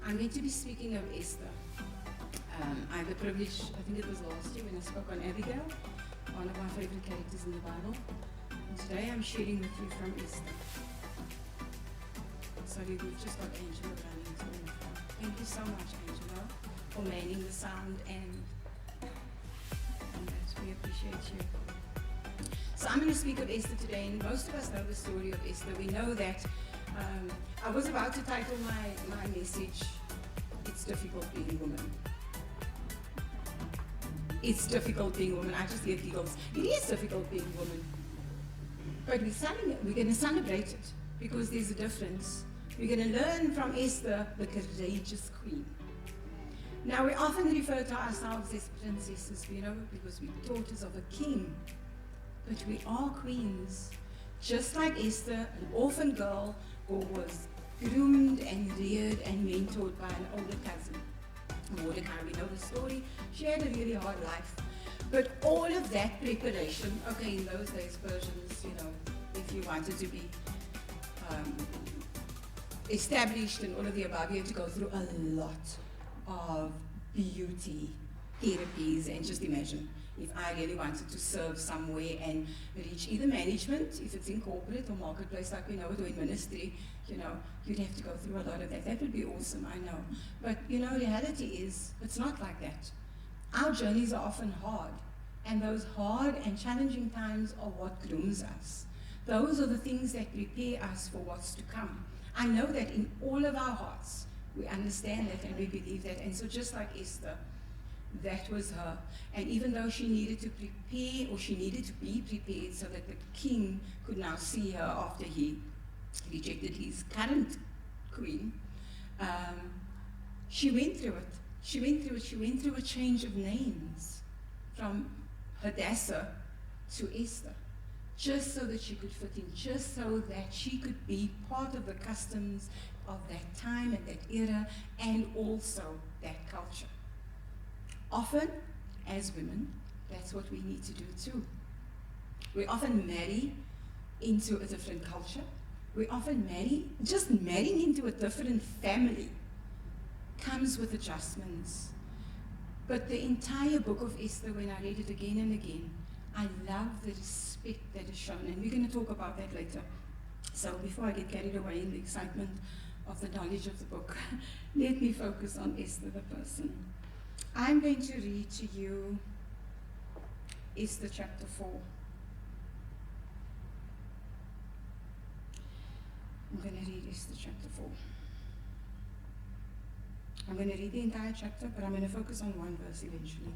I'm going to be speaking of Esther. I had the privilege, I think it was last year when I spoke on Abigail, one of my favorite characters in the Bible. And today I'm sharing with you from Esther. Sorry, we've just got Angela running to the front. Thank you so much, Angela, for manning the sound and that. We appreciate you. So I'm going to speak of Esther today, and most of us know the story of Esther. We know that I was about to title my message, It's Difficult Being a Woman. It's difficult being a woman. I just hear giggles. It is difficult being a woman. But we're going to celebrate it because there's a difference. We're going to learn from Esther, the courageous queen. Now, we often refer to ourselves as princesses, because we're daughters of a king. But we are queens. Just like Esther, an orphan girl who was groomed and reared and mentored by an older cousin. Mordecai, we know the story. She had a really hard life. But all of that preparation, okay, in those days, Persians, if you wanted to be established and all of the above, you had to go through a lot of beauty therapies. And just imagine, if I really wanted to serve somewhere and reach either management, if it's in corporate or marketplace like we know it, or in ministry, you'd have to go through a lot of that. That would be awesome, I know. But, reality is, it's not like that. Our journeys are often hard, and those hard and challenging times are what grooms us. Those are the things that prepare us for what's to come. I know that in all of our hearts, we understand that and we believe that. And so just like Esther, that was her. And even though she needed to prepare, or she needed to be prepared so that the king could now see her after he rejected his current queen, she went through it. She went through a change of names from Hadassah to Esther, just so that she could fit in, just so that she could be part of the customs of that time and that era, and also that culture. Often, as women, that's what we need to do too. We often marry into a different culture. We often just marrying into a different family comes with adjustments. But the entire book of Esther, when I read it again and again, I love the respect that is shown, and we're going to talk about that later. So before I get carried away in the excitement of the knowledge of the book, let me focus on Esther the person. I'm going to read to you Esther chapter 4. I'm going to read Esther chapter 4. I'm going to read the entire chapter, but I'm going to focus on one verse eventually.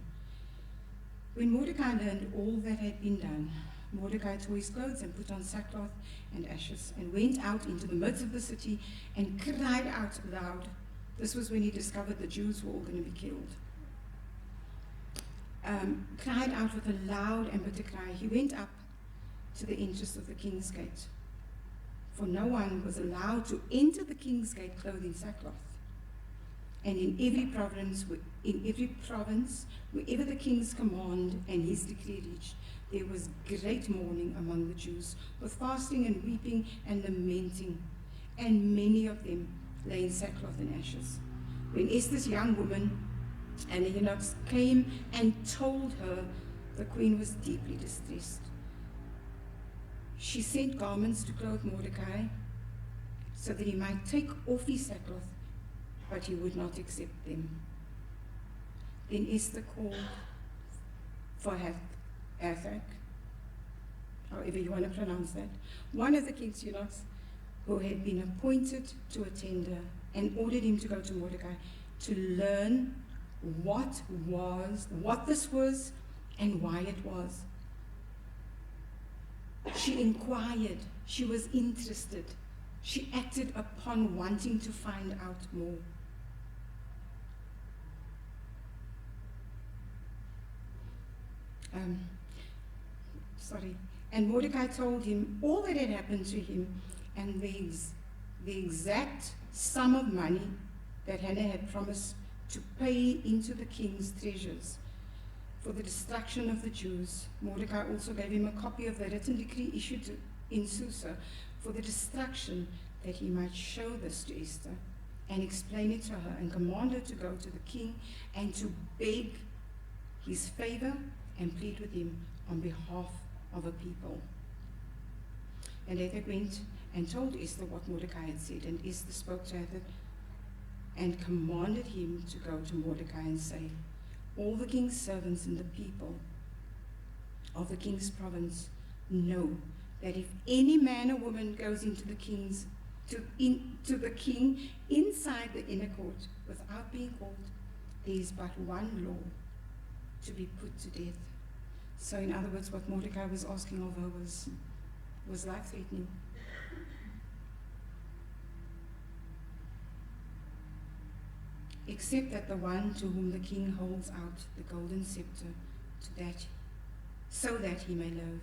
When Mordecai learned all that had been done, Mordecai tore his clothes and put on sackcloth and ashes, and went out into the midst of the city and cried out loud. This was when he discovered the Jews were all going to be killed. Cried out with a loud and bitter cry. He went up to the entrance of the king's gate, for no one was allowed to enter the king's gate clothed in sackcloth. And in every province, wherever the king's command and his decree reached, there was great mourning among the Jews, with fasting and weeping and lamenting, and many of them lay in sackcloth and ashes. When Esther's young woman and the eunuchs came and told her, the queen was deeply distressed. She sent garments to clothe Mordecai so that he might take off his sackcloth, but he would not accept them. Then Esther called for Hathach, however you want to pronounce that, one of the king's eunuchs who had been appointed to attend her, and ordered him to go to Mordecai to learn what this was and why it was. She inquired, she was interested, she acted upon wanting to find out more. And Mordecai told him all that had happened to him, and the exact sum of money that Hannah had promised to pay into the king's treasures for the destruction of the Jews. Mordecai also gave him a copy of the written decree issued in Susa for the destruction, that he might show this to Esther. and explain it to her, and command her to go to the king and to beg his favor and plead with him on behalf of her people. And Esther went and told Esther what Mordecai had said, and Esther spoke to Esther and commanded him to go to Mordecai and say, all the king's servants and the people of the king's province know that if any man or woman goes into the king inside the inner court without being called, there is but one law: to be put to death. So in other words, what Mordecai was asking of her was life-threatening. Except that the one to whom the king holds out the golden scepter, so that he may live,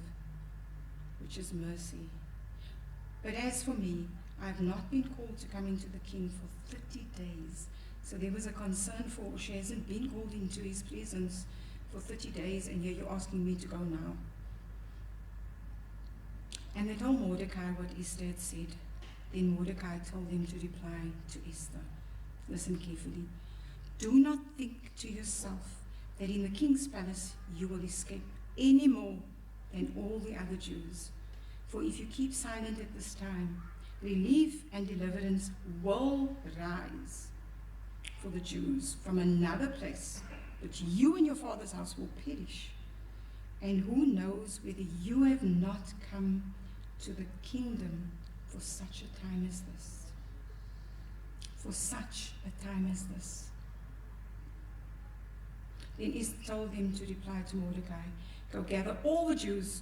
which is mercy. But as for me, I have not been called to come into the king for 30 days. So there was a concern for her. She hasn't been called into his presence for 30 days, and here you're asking me to go now. And they told Mordecai what Esther had said. Then Mordecai told them to reply to Esther. Listen carefully. Do not think to yourself that in the king's palace you will escape any more than all the other Jews. For if you keep silent at this time, relief and deliverance will rise for the Jews from another place, but you and your father's house will perish. And who knows whether you have not come to the kingdom for such a time as this. For such a time as this. Then Esther told him to reply to Mordecai, go gather all the Jews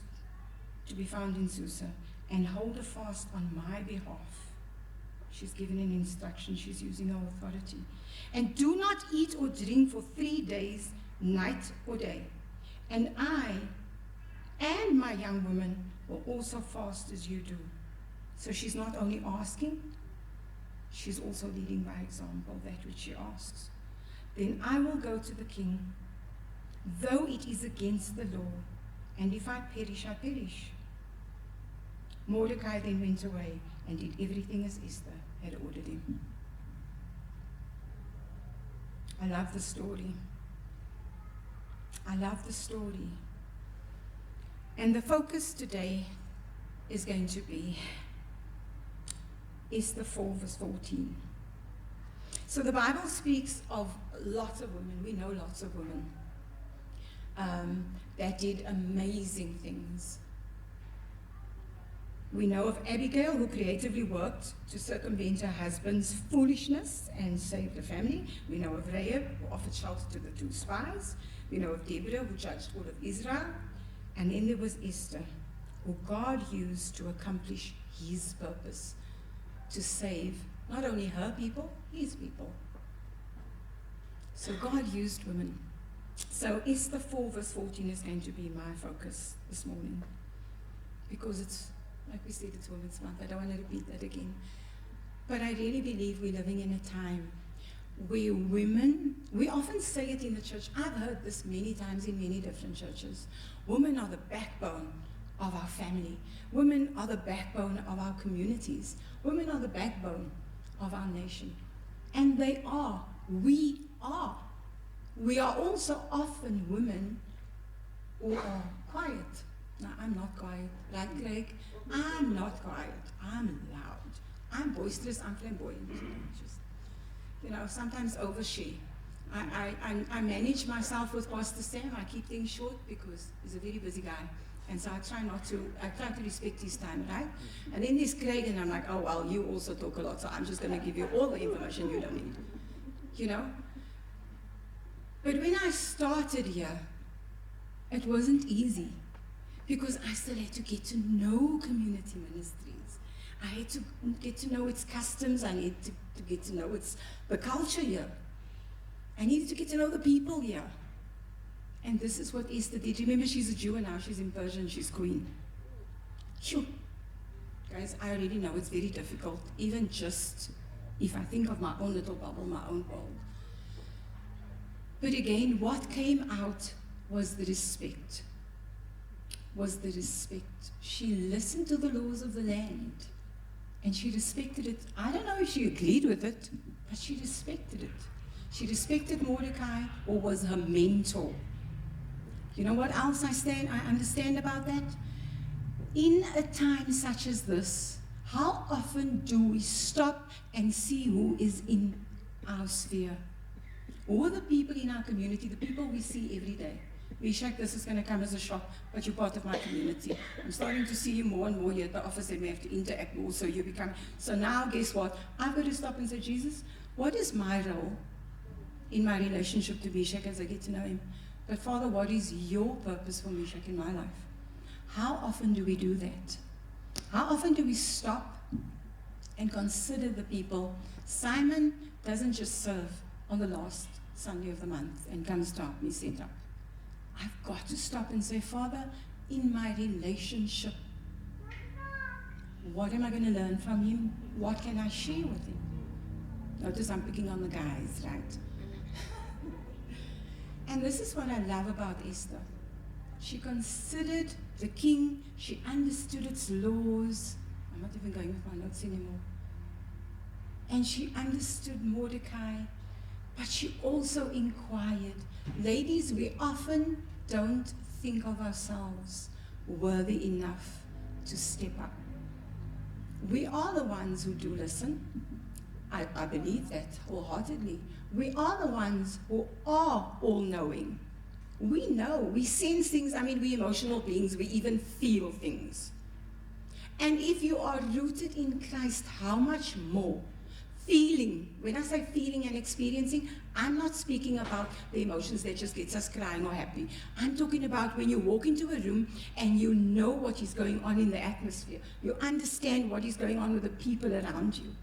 to be found in Susa and hold a fast on my behalf. She's given an instruction, she's using her authority. And do not eat or drink for 3 days, night or day. And I and my young women will also fast as you do. So she's not only asking, she's also leading by example, that which she asks. Then I will go to the king, though it is against the law, and if I perish, I perish. Mordecai then went away and did everything as Esther had ordered him. I love the story. I love the story. And the focus today is going to be Esther 4 verse 14. So the Bible speaks of lots of women. We know lots of women that did amazing things. We know of Abigail, who creatively worked to circumvent her husband's foolishness and save the family. We know of Rahab, who offered shelter to the 2 spies. We know of Deborah, who judged all of Israel. And then there was Esther, who God used to accomplish his purpose, to save not only her people, his people. So God used women. So Esther 4 verse 14 is going to be my focus this morning. Because it's, like we said, it's Women's Month. I don't want to repeat that again. But I really believe we're living in a time where women, we often say it in the church, I've heard this many times in many different churches, women are the backbone of our family. Women are the backbone of our communities. Women are the backbone of our nation. And they are. We are. We are also often women who are quiet. Now, I'm not quiet. Like Craig, I'm not quiet. I'm loud. I'm boisterous. I'm flamboyant. Just, sometimes overshare. I manage myself with Pastor Sam. I keep things short because he's a very busy guy. And so I try to respect his time, right? And then there's Craig, and I'm like, oh, well, you also talk a lot, so I'm just going to give you all the information you don't need, But when I started here, it wasn't easy because I still had to get to know community ministries. I had to get to know its customs. I needed to get to know the culture here. I needed to get to know the people here. And this is what Esther did. Remember, she's a Jew and now she's in Persia and she's queen. Sure. Guys, I already know it's very difficult, even just if I think of my own little bubble, my own world. But again, what came out was the respect. She listened to the laws of the land and she respected it. I don't know if she agreed with it, but she respected it. She respected Mordecai, or was her mentor. You know what else I understand about that? In a time such as this, how often do we stop and see who is in our sphere? Who are the people in our community, the people we see every day? Meshach, this is going to come as a shock, but you're part of my community. I'm starting to see you more and more here at the office, and we have to interact more, so you become... So now, guess what? I've got to stop and say, Jesus, what is my role in my relationship to Meshach as I get to know him? But Father, what is your purpose for Meshach in my life? How often do we do that? How often do we stop and consider the people? Simon doesn't just serve on the last Sunday of the month and comes to help me set up. I've got to stop and say, Father, in my relationship, what am I going to learn from him? What can I share with him? Notice I'm picking on the guys, right? And this is what I love about Esther. She considered the king, she understood its laws. I'm not even going with my notes anymore. And she understood Mordecai, but she also inquired. Ladies, we often don't think of ourselves worthy enough to step up. We are the ones who do listen. I believe that wholeheartedly. We are the ones who are all-knowing. We know, we sense things. I mean, we're emotional beings. We even feel things. And if you are rooted in Christ, how much more? Feeling. When I say feeling and experiencing, I'm not speaking about the emotions that just gets us crying or happy. I'm talking about when you walk into a room and you know what is going on in the atmosphere. You understand what is going on with the people around you.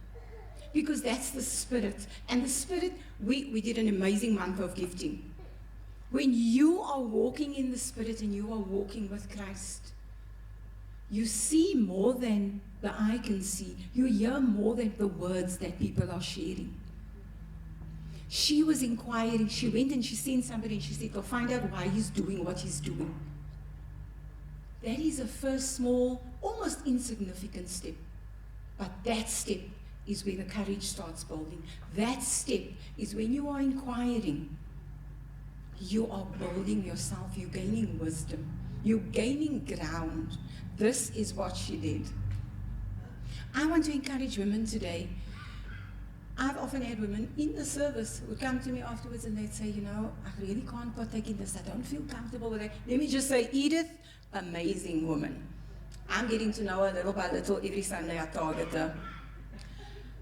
Because that's the Spirit. And the Spirit, we did an amazing month of gifting. When you are walking in the Spirit and you are walking with Christ, you see more than the eye can see. You hear more than the words that people are sharing. She was inquiring. She went and she sent somebody and she said, go find out why he's doing what he's doing. That is a first small, almost insignificant step. But that step is where the courage starts building. That step is when you are inquiring. You are building yourself. You're gaining wisdom. You're gaining ground. This is what she did. I want to encourage women today. I've often had women in the service who would come to me afterwards and they'd say, you know, I really can't partake in this. I don't feel comfortable with it. Let me just say, Edith, amazing woman. I'm getting to know her little by little. Every Sunday I target her.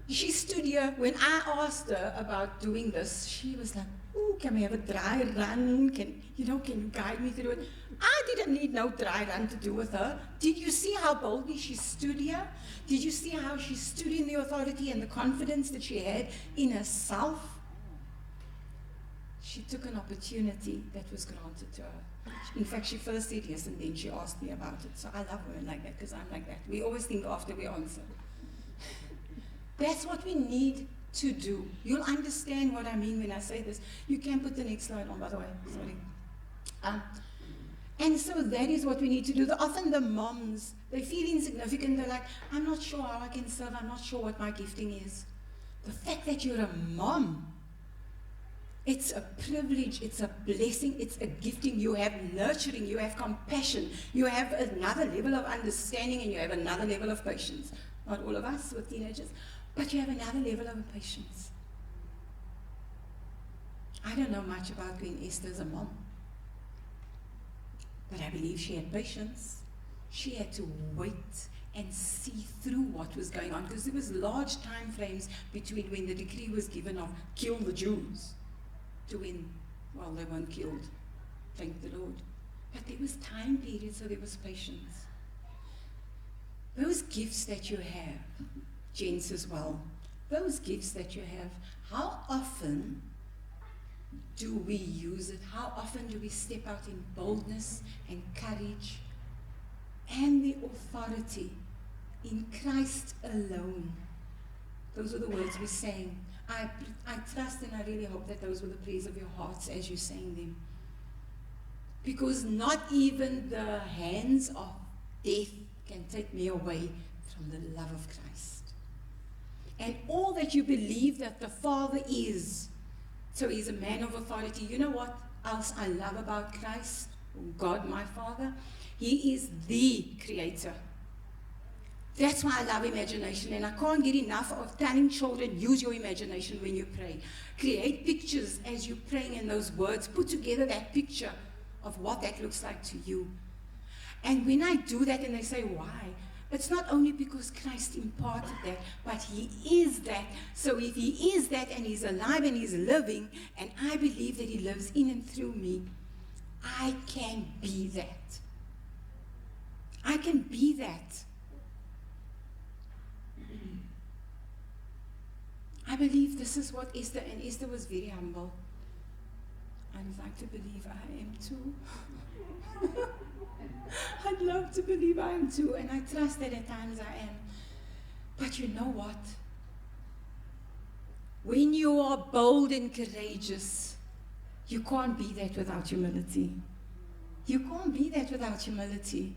She stood here. When I asked her about doing this, she was like, ooh, can we have a dry run? Can you guide me through it? I didn't need no dry run to do with her. Did you see how boldly she stood here? Did you see how she stood in the authority and the confidence that she had in herself? She took an opportunity that was granted to her. In fact, she first said yes, and then she asked me about it. So I love women like that, because I'm like that. We always think after we answer. That's what we need to do. You'll understand what I mean when I say this. You can put the next slide on, by the way. Sorry. And so that is what we need to do. Often the moms, they feel insignificant. They're like, I'm not sure how I can serve. I'm not sure what my gifting is. The fact that you're a mom, it's a privilege, it's a blessing, it's a gifting. You have nurturing, you have compassion, you have another level of understanding, and you have another level of patience. Not all of us with teenagers, but you have another level of patience. I don't know much about Queen Esther as a mom, but I believe she had patience. She had to wait and see through what was going on, because there was large time frames between when the decree was given of kill the Jews to when, well, they weren't killed, thank the Lord. But there was time periods, so there was patience. Those gifts that you have, gents as well, those gifts that you have, how often do we use it? How often do we step out in boldness and courage and the authority in Christ alone? Those are the words we sang. I trust and I really hope that those were the prayers of your hearts as you sang them. Because not even the hands of death can take me away from the love of Christ. and all that you believe that the Father is. So he's a man of authority. You know what else I love about Christ, God my Father? He is the creator. That's why I love imagination, and I can't get enough of telling children, use your imagination when you pray. Create pictures as you're praying, and those words, put together that picture of what that looks like to you. And when I do that and they say, why? It's not only because Christ imparted that, but he is that. So if he is that and he's alive and he's living, and I believe that he lives in and through me, I can be that. I can be that. I believe this is what Esther, and Esther was very humble. I'd like to believe I am too. I'd love to believe I am too, and I trust that at times I am. But you know what? When you are bold and courageous, you can't be that without humility. You can't be that without humility.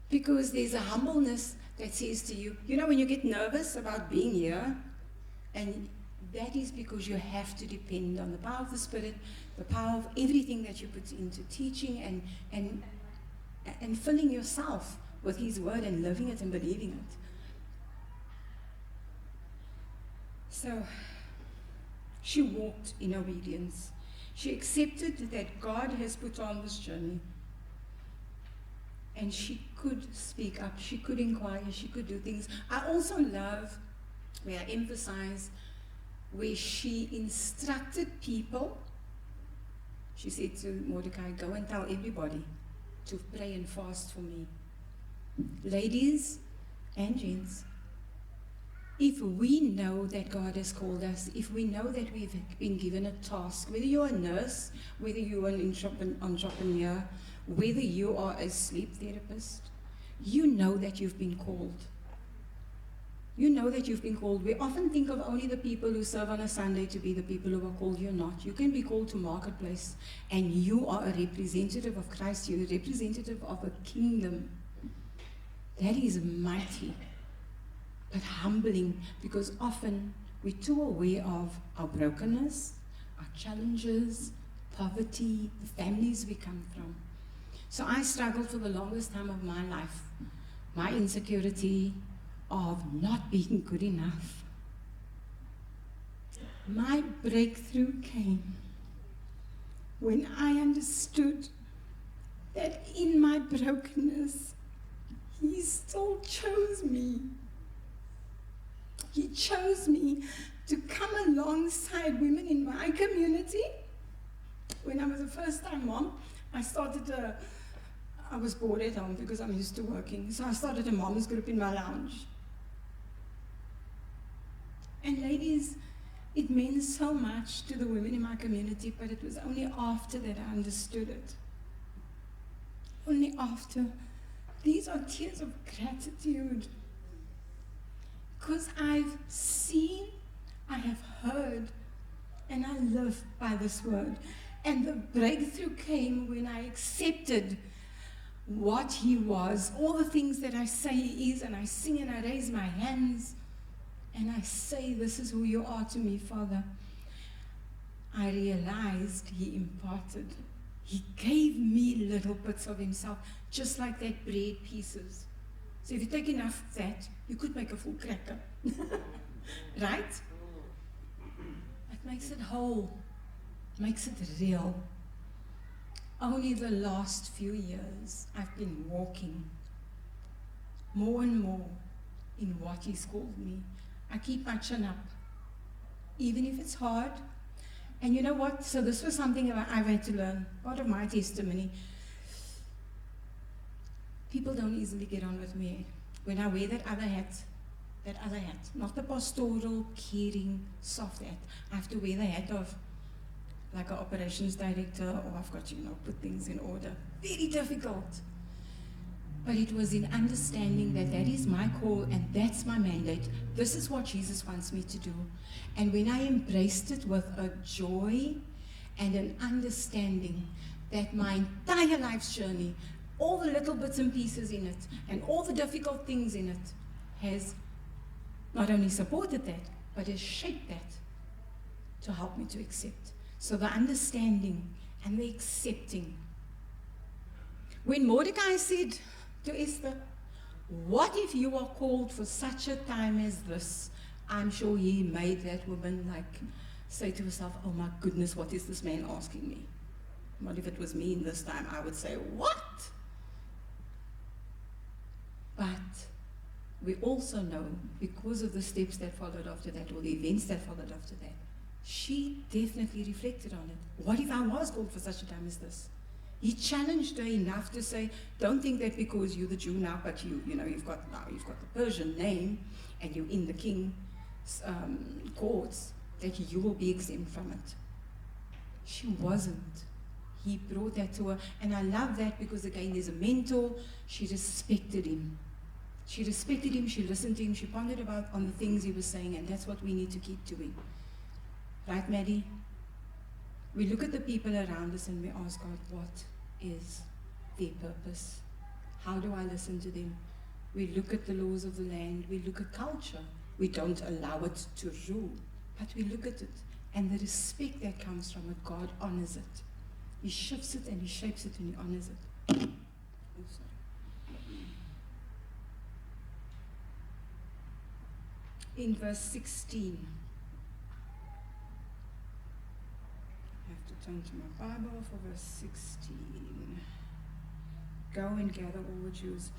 Because there's a humbleness that says to you, you know, when you get nervous about being here, and that is because you have to depend on the power of the Spirit, the power of everything that you put into teaching and filling yourself with His Word and living it and believing it. So, she walked in obedience. She accepted that God has put her on this journey. And she could speak up, she could inquire, she could do things. I also love where I emphasize where she instructed people. She said to Mordecai, go and tell everybody to pray and fast for me. Ladies and gents, if we know that God has called us, if we know that we've been given a task, whether you're a nurse, whether you're an entrepreneur, whether you are a sleep therapist, you know that you've been called. You know that you've been called. We often think of only the people who serve on a Sunday to be the people who are called. You're not. You can be called to marketplace, and you are a representative of Christ. You're a representative of a kingdom. That is mighty, but humbling, because often we're too aware of our brokenness, our challenges, poverty, the families we come from. So I struggled for the longest time of my life, my insecurity of not being good enough. My breakthrough came when I understood that in my brokenness, He still chose me. He chose me to come alongside women in my community. When I was a first-time mom, I was bored at home because I'm used to working, so I started a mom's group in my lounge. And ladies, it meant so much to the women in my community, but it was only after that I understood it. Only after. These are tears of gratitude. Because I've seen, I have heard, and I live by this word. And the breakthrough came when I accepted what He was, all the things that I say He is, and I sing and I raise my hands, and I say, this is who you are to me, Father. I realized He imparted. He gave me little bits of Himself, just like that bread pieces. So if you take enough of that, you could make a full cracker. Right? It makes it whole, makes it real. Only the last few years, I've been walking more and more in what He's called me. I keep my chin up, even if it's hard. And you know what? So this was something I've had to learn, part of my testimony. People don't easily get on with me when I wear that other hat, not the pastoral, caring, soft hat. I have to wear the hat of like an operations director, or I've got to, put things in order. Very difficult. But it was in understanding that that is my call and that's my mandate. This is what Jesus wants me to do. And when I embraced it with a joy and an understanding that my entire life's journey, all the little bits and pieces in it, and all the difficult things in it, has not only supported that, but has shaped that to help me to accept. So the understanding and the accepting. When Mordecai said to Esther, what if you are called for such a time as this? I'm sure he made that woman say to herself, oh my goodness, what is this man asking me? What if it was me in this time? I would say, what? But we also know, because of the steps that followed after that, or the events that followed after that, she definitely reflected on it. What if I was called for such a time as this? He challenged her enough to say, don't think that because you're the Jew now, but you've got the Persian name, and you're in the king's courts, that you will be exempt from it. She wasn't. He brought that to her, and I love that because, again, there's a mentor. She respected him. She respected him, she listened to him, she pondered on the things he was saying, and that's what we need to keep doing. Right, Maddie? We look at the people around us and we ask God, what is their purpose? How do I listen to them? We look at the laws of the land, we look at culture. We don't allow it to rule, but we look at it, and the respect that comes from it, God honors it. He shifts it and he shapes it and he honors it. Oh, sorry. In verse 16, I have to turn to my Bible for verse 16. Go and gather all the Jews.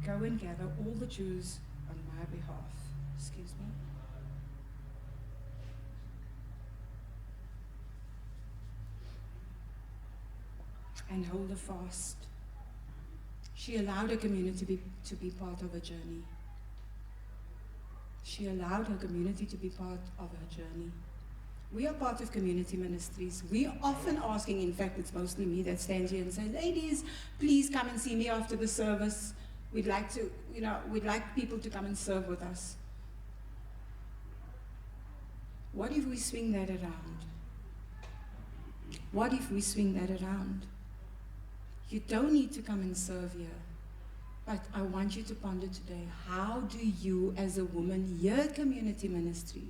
Go and gather all the Jews on my behalf. Excuse me. And hold a fast. She allowed her community to be part of her journey. She allowed her community to be part of her journey. We are part of community ministries. We are often asking, in fact, it's mostly me that stands here and says, ladies, please come and see me after the service. We'd like people to come and serve with us. What if we swing that around? What if we swing that around? You don't need to come and serve here. But I want you to ponder today, how do you as a woman here at Community Ministries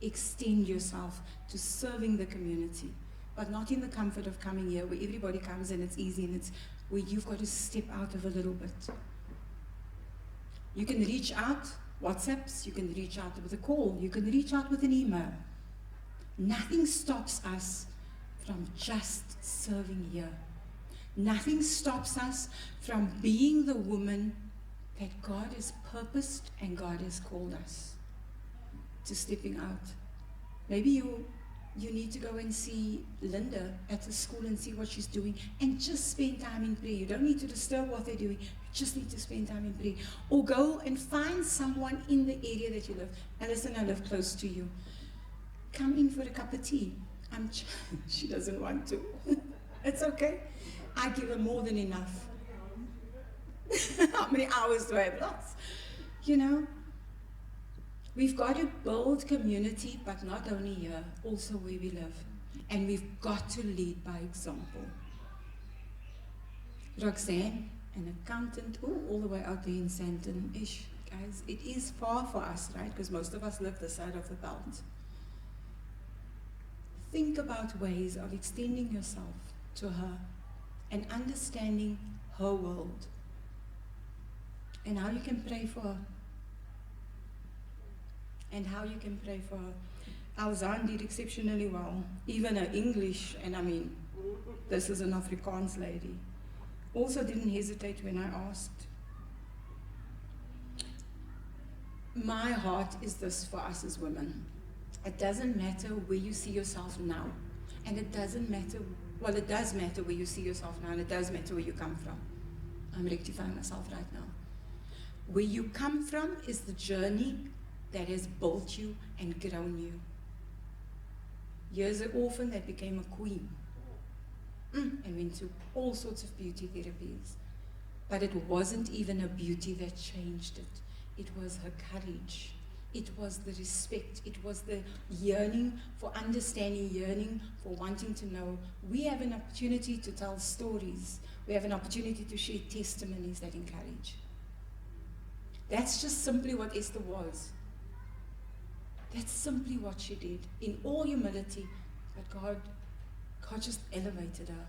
extend yourself to serving the community, but not in the comfort of coming here where everybody comes and it's easy, and it's where you've got to step out of a little bit. You can reach out, WhatsApps, you can reach out with a call, you can reach out with an email. Nothing stops us from just serving here. Nothing stops us from being the woman that God has purposed and God has called us to stepping out. Maybe you need to go and see Linda at the school and see what she's doing and just spend time in prayer. You don't need to disturb what they're doing. You just need to spend time in prayer. Or go and find someone in the area that you live. And listen, I live close to you. Come in for a cup of tea. She doesn't want to. It's okay. I give her more than enough. How many hours do I have? Lots. We've got to build community, but not only here, also where we live. And we've got to lead by example. Roxanne, an accountant, all the way out there in Sandton-ish. Guys, it is far for us, right? Because most of us live this side of the belt. Think about ways of extending yourself to her and understanding her world and how you can pray for her. And how you can pray for her. Alzaan did exceptionally well. Even her English, and this is an Afrikaans lady, also didn't hesitate when I asked. My heart is this for us as women. It doesn't matter where you see yourself now. And it doesn't matter, well, it does matter where you see yourself now, and it does matter where you come from. I'm rectifying myself right now. Where you come from is the journey that has built you and grown you. Here's an orphan that became a queen and went through all sorts of beauty therapies. But it wasn't even her beauty that changed it. It was her courage. It was the respect. It was the yearning for understanding, yearning for wanting to know. We have an opportunity to tell stories. We have an opportunity to share testimonies that encourage. That's just simply what Esther was. That's simply what she did, in all humility. But God just elevated her.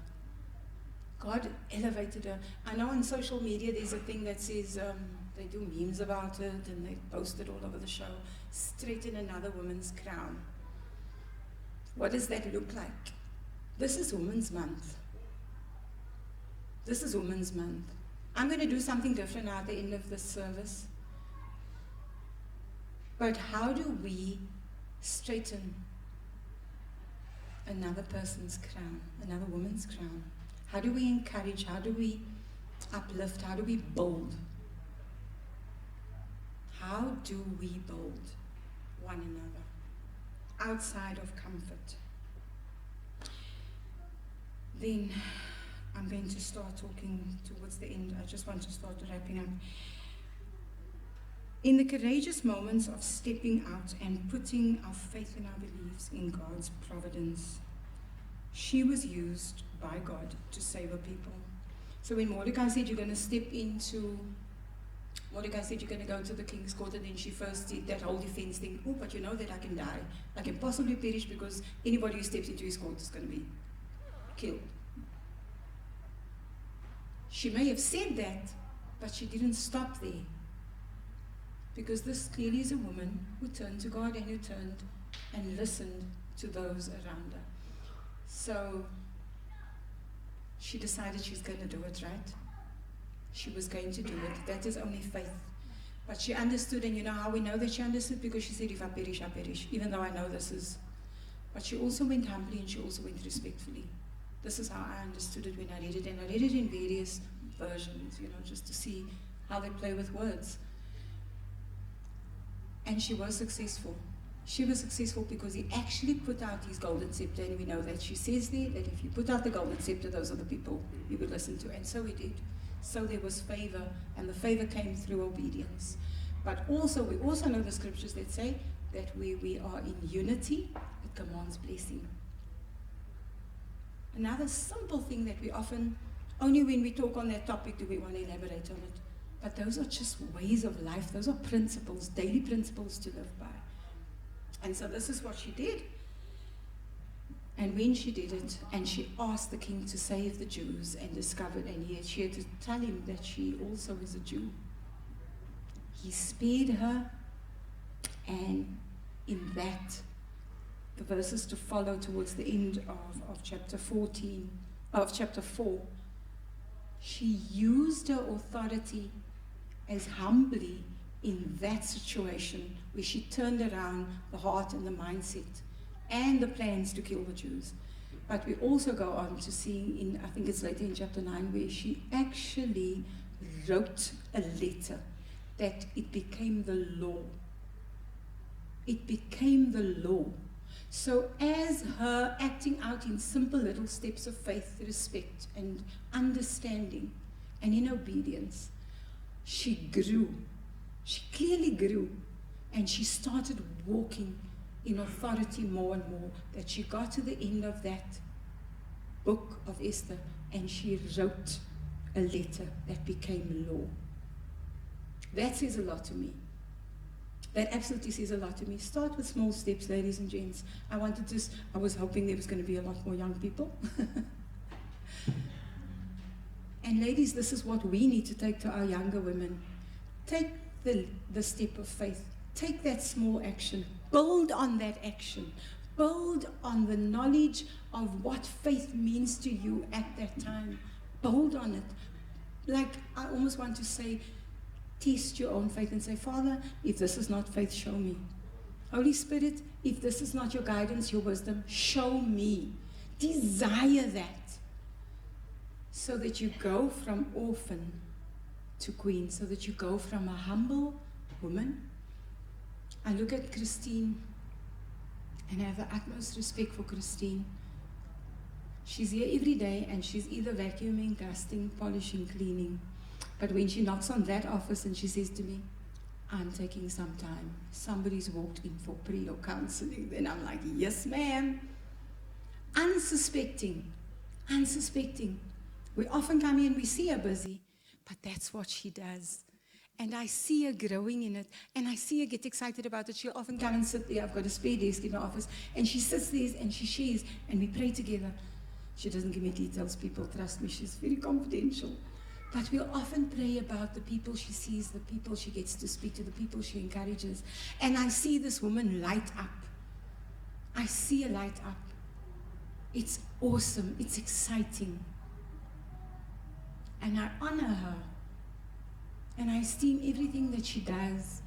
God elevated her. I know on social media there's a thing that says, they do memes about it and they post it all over the show, straighten another woman's crown. What does that look like? This is Women's Month. This is Women's Month. I'm going to do something different now at the end of this service. But how do we straighten another person's crown, another woman's crown? How do we encourage? How do we uplift? How do we build? How do we build one another outside of comfort? Then I'm going to start talking towards the end. I just want to start wrapping up. In the courageous moments of stepping out and putting our faith and our beliefs in God's providence, she was used by God to save her people. So when Mordecai said, you're going to step into, Mordecai said, you're going to go to the king's court, and then she first did that whole defense thing. Oh, but you know that I can die. I can possibly perish because anybody who steps into his court is going to be killed. She may have said that, but she didn't stop there. Because this clearly is a woman who turned to God and who turned and listened to those around her. So she decided she's going to do it, right? She was going to do it. That is only faith. But she understood, and you know how we know that she understood? Because she said, if I perish, I perish, even though I know this is. But she also went humbly and she also went respectfully. This is how I understood it when I read it, and I read it in various versions, you know, just to see how they play with words. And she was successful. She was successful because he actually put out his golden scepter, and we know that she says there that if you put out the golden scepter, those are the people you would listen to. And so he did. So there was favor, and the favor came through obedience. But also, we also know the scriptures that say that where we are in unity, it commands blessing. Another simple thing that we often, only when we talk on that topic do we want to elaborate on it. But those are just ways of life. Those are principles, daily principles to live by. And so this is what she did. And when she did it, and she asked the king to save the Jews and discovered, and she had to tell him that she also is a Jew. He spared her, and in that, the verses to follow towards the end of chapter 14, of chapter 4, she used her authority as humbly in that situation where she turned around the heart and the mindset and the plans to kill the Jews. But we also go on to see in, I think it's later in chapter 9, where she actually wrote a letter that it became the law. It became the law. So as her acting out in simple little steps of faith, respect, and understanding, and in obedience, she grew. She clearly grew. And she started walking in authority more and more, that she got to the end of that book of Esther, and she wrote a letter that became law. That says a lot to me. That absolutely says a lot to me. Start with small steps, ladies and gents. I was hoping there was going to be a lot more young people. And ladies, this is what we need to take to our younger women. Take the step of faith. Take that small action. Build on that action. Build on the knowledge of what faith means to you at that time. Build on it. Like, I almost want to say, test your own faith and say, Father, if this is not faith, show me. Holy Spirit, if this is not your guidance, your wisdom, show me. Desire that. So that you go from orphan to queen, so that you go from a humble woman. I look at Christine and I have the utmost respect for Christine. She's here every day and she's either vacuuming, dusting, polishing, cleaning. But when she knocks on that office and she says to me, I'm taking some time. Somebody's walked in for prayer or counseling. Then I'm like, yes, ma'am. Unsuspecting. We often come here and we see her busy, but that's what she does. And I see her growing in it, and I see her get excited about it. She'll often come and sit there. I've got a spare desk in the office, and she sits there and she shares, and we pray together. She doesn't give me details, people, trust me, she's very confidential. But we'll often pray about the people she sees, the people she gets to speak to, the people she encourages. And I see this woman light up. I see her light up. It's awesome, it's exciting. And I honor her. And I esteem everything that she does.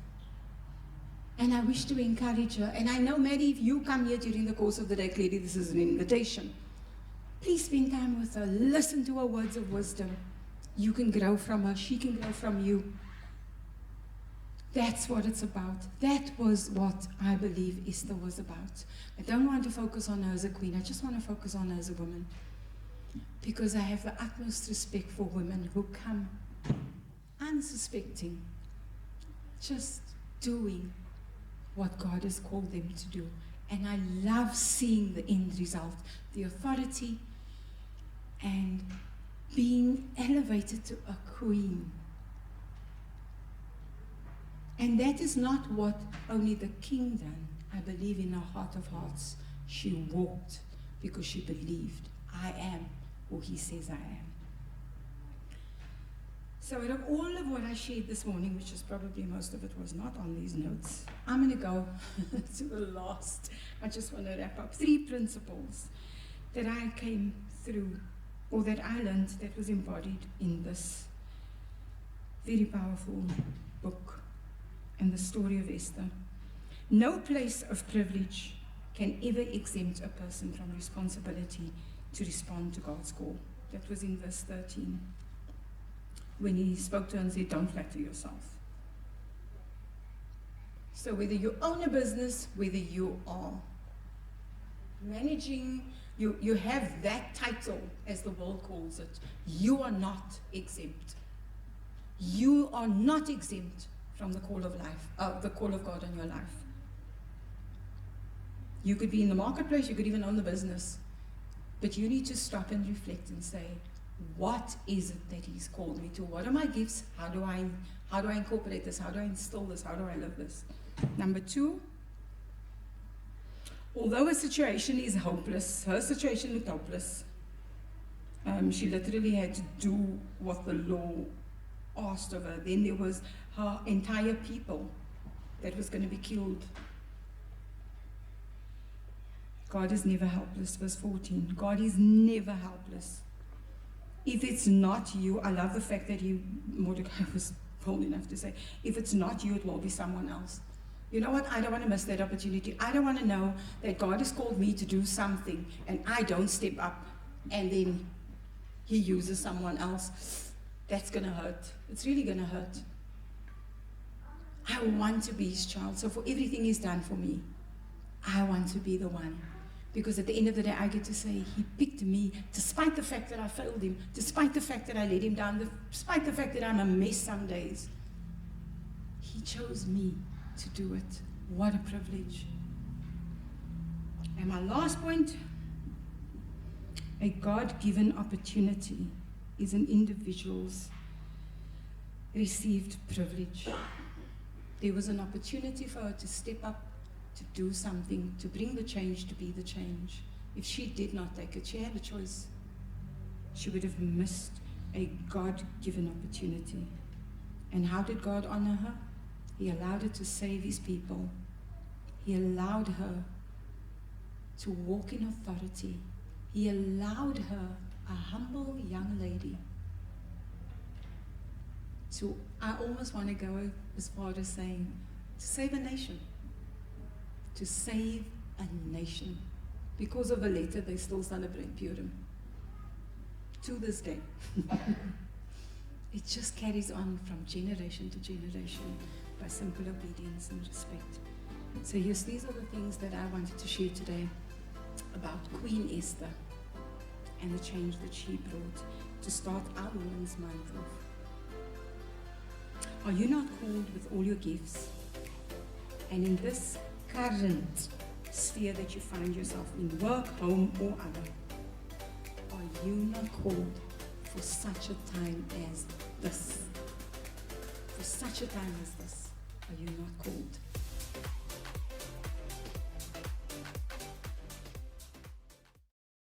And I wish to encourage her. And I know, Maddie, if you come here during the course of the day, clearly this is an invitation. Please spend time with her. Listen to her words of wisdom. You can grow from her. She can grow from you. That's what it's about. That was what I believe Esther was about. I don't want to focus on her as a queen. I just want to focus on her as a woman. Because I have the utmost respect for women who come unsuspecting, just doing what God has called them to do. And I love seeing the end result, the authority and being elevated to a queen. And that is not what only the king done. I believe in her heart of hearts, she walked because she believed, I am who he says I am. So out of all of what I shared this morning, which is probably most of it was not on these notes, I'm going to go to the last. I just want to wrap up 3 principles that I came through, or that I learned, that was embodied in this very powerful book and the story of Esther. No place of privilege can ever exempt a person from responsibility to respond to God's call. That was in verse 13. When he spoke to her and said, don't flatter yourself. So whether you own a business, whether you are managing, you have that title, as the world calls it, you are not exempt. You are not exempt from the call of life, the call of God on your life. You could be in the marketplace, you could even own the business, but you need to stop and reflect and say, what is it that he's called me to? What are my gifts? How do I incorporate this? How do I instill this? How do I live this? Number 2, although her situation is hopeless, her situation looked hopeless. She literally had to do what the law asked of her. Then there was her entire people that was going to be killed. God is never helpless, verse 14. God is never helpless. If it's not you, I love the fact that Mordecai was bold enough to say, if it's not you, it will be someone else. You know what? I don't want to miss that opportunity. I don't want to know that God has called me to do something and I don't step up and then he uses someone else. That's going to hurt. It's really going to hurt. I want to be his child. So for everything he's done for me, I want to be the one. Because at the end of the day, I get to say, he picked me, despite the fact that I failed him, despite the fact that I let him down, despite the fact that I'm a mess some days. He chose me to do it. What a privilege. And my last point, a God-given opportunity is an individual's received privilege. There was an opportunity for her to step up, to do something, to bring the change, to be the change. If she did not take it, she had a choice. She would have missed a God-given opportunity. And how did God honor her? He allowed her to save his people. He allowed her to walk in authority. He allowed her, a humble young lady, to, I almost want to go as far as saying, to save a nation. To save a nation. Because of a letter, they still celebrate Purim. To this day. It just carries on from generation to generation by simple obedience and respect. So yes, these are the things that I wanted to share today about Queen Esther and the change that she brought to start our Women's Month off. Are you not called with all your gifts? And in this current sphere that you find yourself in, work, home, or other, are you not called for such a time as this? For such a time as this are you not called